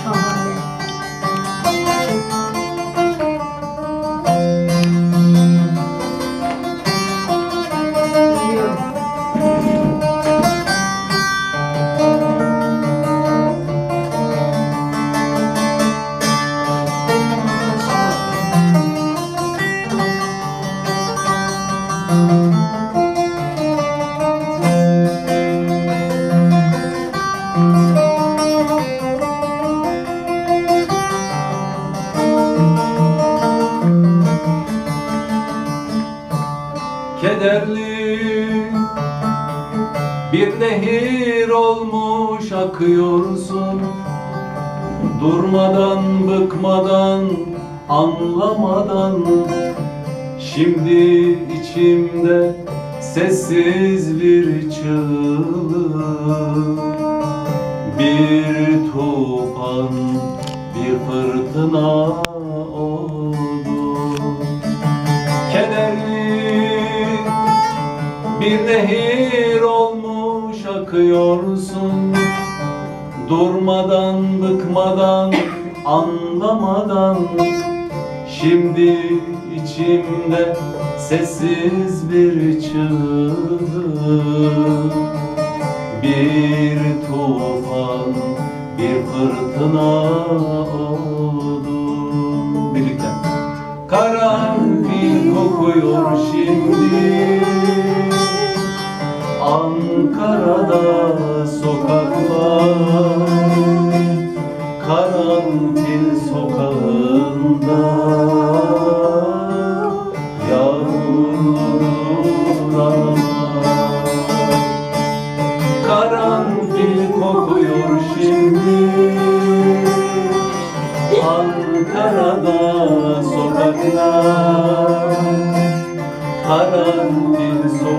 Şahane. Biliyorum. Kederli bir nehir olmuş akıyorsun, durmadan, bıkmadan, anlamadan. Şimdi içimde sessiz bir çığlık, bir tufan, bir fırtına oldu. Kederli bir nehir olmuş akıyorsun, durmadan, bıkmadan, anlamadan. Şimdi içimde sessiz bir çığlık, bir tufan, bir fırtına oldu. Birlikte. Karanfil kokuyor şimdi Ankara'da sokaklar, karanfil sokağında yağmurludur aralar. Karanfil kokuyor şimdi Ankara'da sokaklar, karanfil sokağında